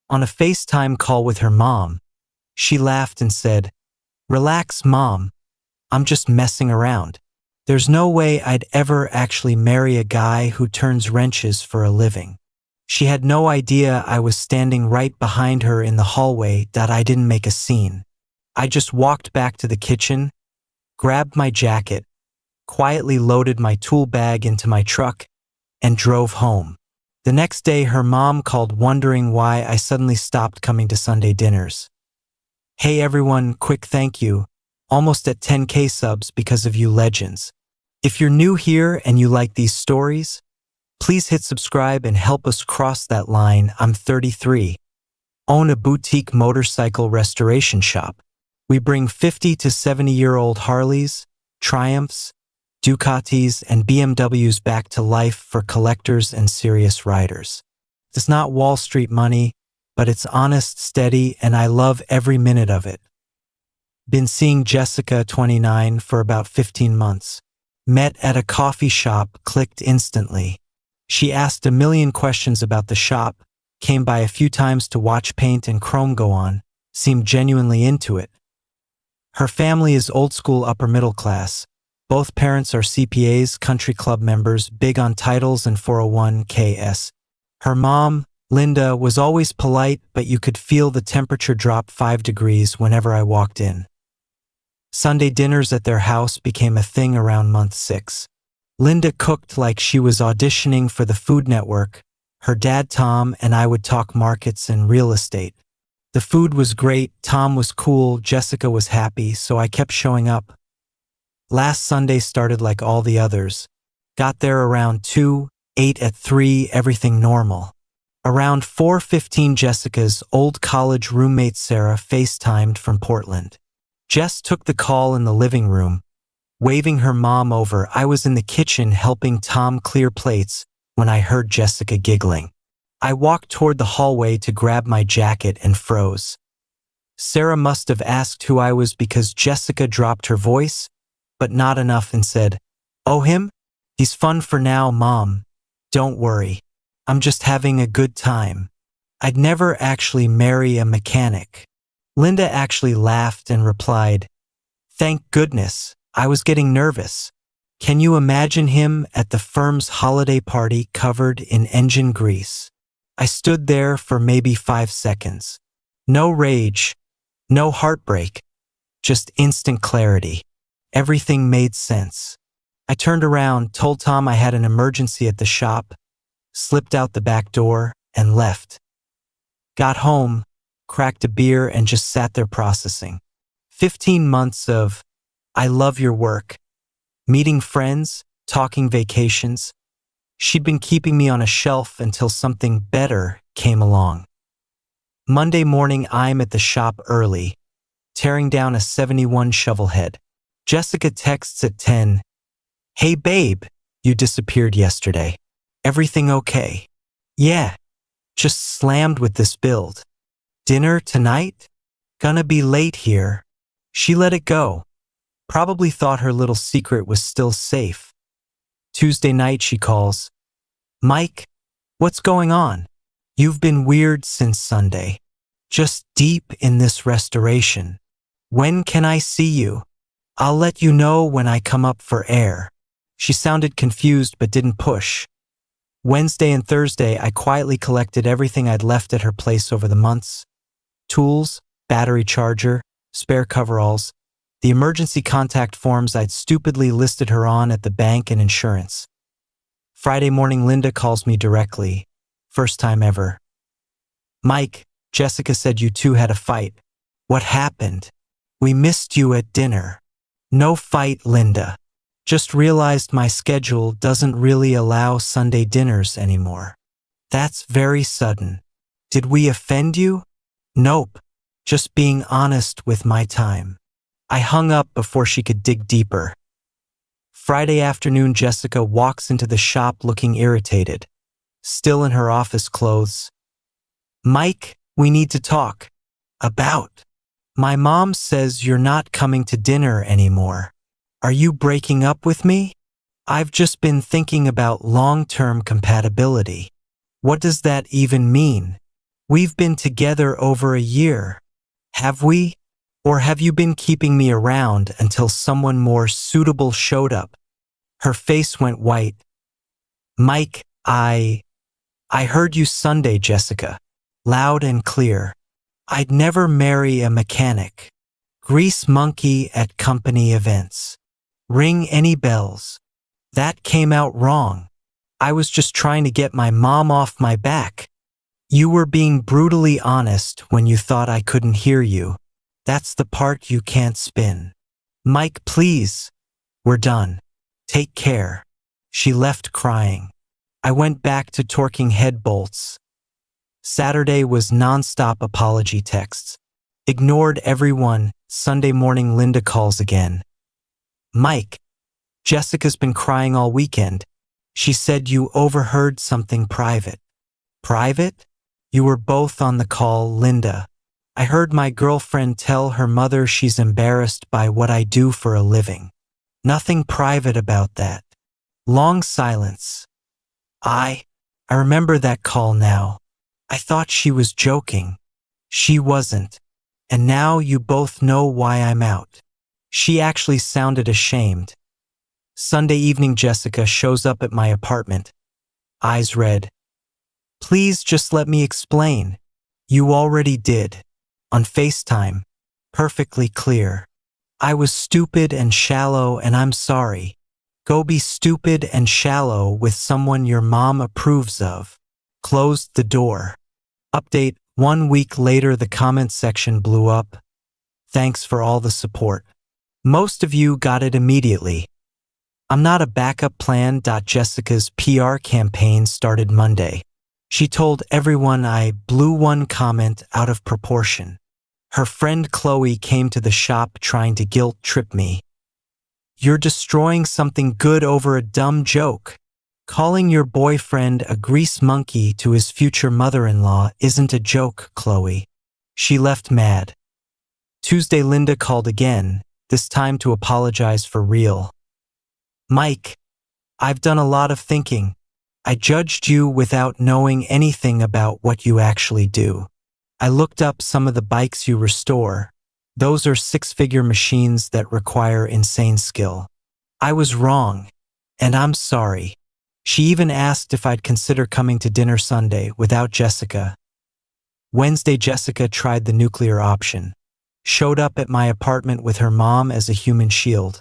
On a FaceTime call with her mom, she laughed and said, "Relax, Mom. I'm just messing around. There's no way I'd ever actually marry a guy who turns wrenches for a living." She had no idea I was standing right behind her in the hallway, that I didn't make a scene. I just walked back to the kitchen, grabbed my jacket, quietly loaded my tool bag into my truck, and drove home. The next day, her mom called wondering why I suddenly stopped coming to Sunday dinners. "Hey everyone, quick thank you. Almost at 10K subs because of you legends. If you're new here and you like these stories, please hit subscribe and help us cross that line. I'm 33. Own a boutique motorcycle restoration shop. We bring 50 to 70-year-old Harleys, Triumphs, Ducatis, and BMWs back to life for collectors and serious riders. It's not Wall Street money, but it's honest, steady, and I love every minute of it." Been seeing Jessica, 29, for about 15 months. Met at a coffee shop, clicked instantly. She asked a million questions about the shop, came by a few times to watch paint and chrome go on, seemed genuinely into it. Her family is old school upper middle class. Both parents are CPAs, country club members, big on titles and 401ks. Her mom, Linda, was always polite, but you could feel the temperature drop 5 degrees whenever I walked in. Sunday dinners at their house became a thing around month 6. Linda cooked like she was auditioning for the Food Network. Her dad, Tom, and I would talk markets and real estate. The food was great, Tom was cool, Jessica was happy, so I kept showing up. Last Sunday started like all the others. Got there around 2, ate at 3, everything normal. Around 4:15, Jessica's old college roommate Sarah FaceTimed from Portland. Jess took the call in the living room, waving her mom over. I was in the kitchen helping Tom clear plates when I heard Jessica giggling. I walked toward the hallway to grab my jacket and froze. Sarah must have asked who I was because Jessica dropped her voice, but not enough, and said, "Oh, him? He's fun for now, Mom. Don't worry. I'm just having a good time. I'd never actually marry a mechanic." Linda actually laughed and replied, "Thank goodness. I was getting nervous. Can you imagine him at the firm's holiday party covered in engine grease?" I stood there for maybe 5 seconds. No rage, no heartbreak, just instant clarity. Everything made sense. I turned around, told Tom I had an emergency at the shop, slipped out the back door, and left. Got home, cracked a beer, and just sat there processing. 15 months of, I love your work, meeting friends, talking vacations. She'd been keeping me on a shelf until something better came along. Monday morning, I'm at the shop early, tearing down a 71 shovelhead. Jessica texts at 10, "Hey babe, you disappeared yesterday. Everything okay?" "Yeah, just slammed with this build. Dinner tonight? Gonna be late here." She let it go. Probably thought her little secret was still safe. Tuesday night she calls, "Mike, what's going on? You've been weird since Sunday. Just deep in this restoration. When can I see you? I'll let you know when I come up for air." She sounded confused but didn't push. Wednesday and Thursday, I quietly collected everything I'd left at her place over the months. Tools, battery charger, spare coveralls, the emergency contact forms I'd stupidly listed her on at the bank, and insurance. Friday morning, Linda calls me directly. First time ever. "Mike, Jessica said you two had a fight. What happened? We missed you at dinner." "No fight, Linda. Just realized my schedule doesn't really allow Sunday dinners anymore." "That's very sudden. Did we offend you?" "Nope. Just being honest with my time." I hung up before she could dig deeper. Friday afternoon, Jessica walks into the shop looking irritated, still in her office clothes. "Mike, we need to talk." "About?" "My mom says you're not coming to dinner anymore. Are you breaking up with me?" "I've just been thinking about long-term compatibility." "What does that even mean?" We've been together over a year. Have we? Or have you been keeping me around until someone more suitable showed up? Her face went white. Mike, I heard you Sunday, Jessica. Loud and clear. I'd never marry a mechanic. Grease monkey at company events. Ring any bells? That came out wrong. I was just trying to get my mom off my back. You were being brutally honest when you thought I couldn't hear you. That's the part you can't spin. Mike, please. We're done. Take care. She left crying. I went back to torquing head bolts. Saturday was non-stop apology texts. Ignored everyone. Sunday morning Linda calls again. Mike, Jessica's been crying all weekend. She said you overheard something private. Private? You were both on the call, Linda. I heard my girlfriend tell her mother she's embarrassed by what I do for a living. Nothing private about that. Long silence. I remember that call now. I thought she was joking. She wasn't. And now you both know why I'm out. She actually sounded ashamed. Sunday evening Jessica shows up at my apartment. Eyes red. Please just let me explain. You already did. On FaceTime. Perfectly clear. I was stupid and shallow and I'm sorry. Go be stupid and shallow with someone your mom approves of. Closed the door. Update, 1 week later the comment section blew up. Thanks for all the support. Most of you got it immediately. I'm not a backup plan. Jessica's PR campaign started Monday. She told everyone I blew one comment out of proportion. Her friend Chloe came to the shop trying to guilt trip me. You're destroying something good over a dumb joke. Calling your boyfriend a grease monkey to his future mother-in-law isn't a joke, Chloe. She left mad. Tuesday Linda called again, this time to apologize for real. Mike, I've done a lot of thinking. I judged you without knowing anything about what you actually do. I looked up some of the bikes you restore. Those are 6-figure machines that require insane skill. I was wrong, and I'm sorry. She even asked if I'd consider coming to dinner Sunday without Jessica. Wednesday Jessica tried the nuclear option. Showed up at my apartment with her mom as a human shield.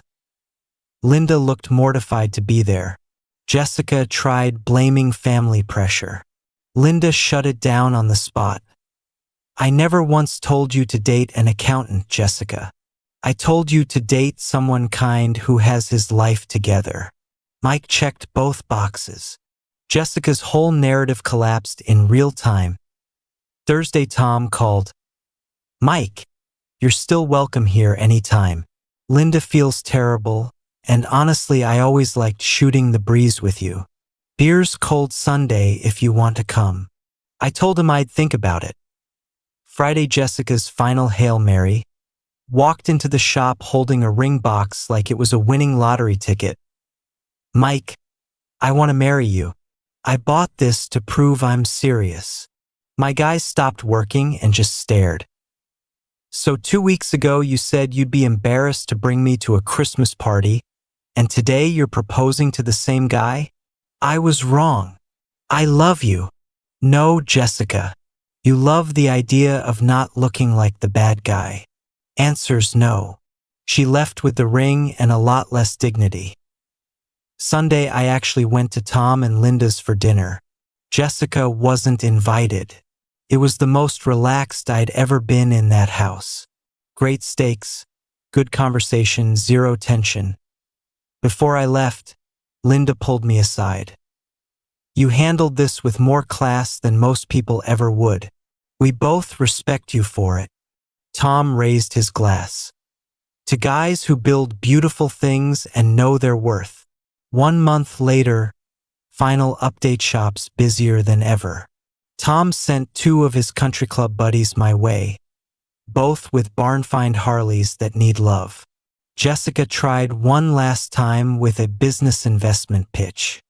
Linda looked mortified to be there. Jessica tried blaming family pressure. Linda shut it down on the spot. I never once told you to date an accountant, Jessica. I told you to date someone kind who has his life together. Mike checked both boxes. Jessica's whole narrative collapsed in real time. Thursday Tom called. Mike, you're still welcome here anytime. Linda feels terrible. And honestly, I always liked shooting the breeze with you. Beer's cold Sunday if you want to come. I told him I'd think about it. Friday Jessica's final Hail Mary. Walked into the shop holding a ring box like it was a winning lottery ticket. Mike, I want to marry you. I bought this to prove I'm serious. My guy stopped working and just stared. So 2 weeks ago you said you'd be embarrassed to bring me to a Christmas party. And today you're proposing to the same guy? I was wrong. I love you. No, Jessica. You love the idea of not looking like the bad guy. Answer's no. She left with the ring and a lot less dignity. Sunday I actually went to Tom and Linda's for dinner. Jessica wasn't invited. It was the most relaxed I'd ever been in that house. Great steaks, good conversation, zero tension. Before I left, Linda pulled me aside. You handled this with more class than most people ever would. We both respect you for it. Tom raised his glass. To guys who build beautiful things and know their worth. 1 month later, final update shops busier than ever. Tom sent 2 of his country club buddies my way, both with barn-find Harleys that need love. Jessica tried one last time with a business investment pitch.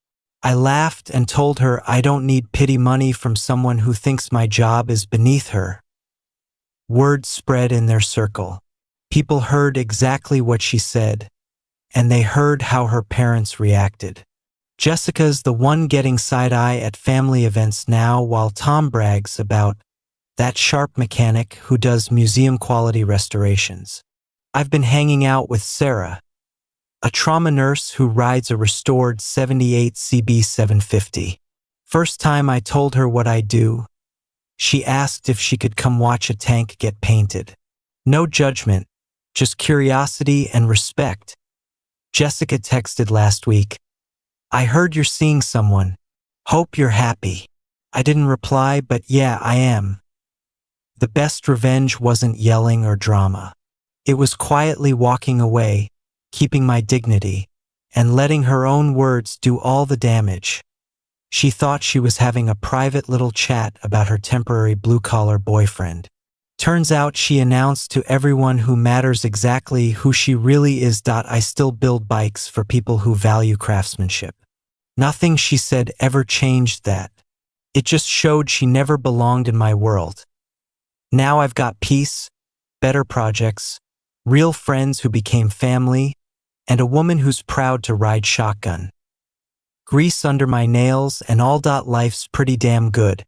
I laughed and told her I don't need pity money from someone who thinks my job is beneath her. Word spread in their circle. People heard exactly what she said, and they heard how her parents reacted. Jessica's the one getting side-eye at family events now, while Tom brags about that sharp mechanic who does museum-quality restorations. I've been hanging out with Sarah, a trauma nurse who rides a restored 78 CB750. First time I told her what I do, she asked if she could come watch a tank get painted. No judgment, just curiosity and respect. Jessica texted last week, "I heard you're seeing someone. Hope you're happy." I didn't reply, but yeah, I am. The best revenge wasn't yelling or drama. It was quietly walking away, keeping my dignity, and letting her own words do all the damage. She thought she was having a private little chat about her temporary blue-collar boyfriend. Turns out she announced to everyone who matters exactly who she really is. I still build bikes for people who value craftsmanship. Nothing she said ever changed that. It just showed she never belonged in my world. Now I've got peace, better projects, real friends who became family, and a woman who's proud to ride shotgun. Grease under my nails and all. Life's pretty damn good.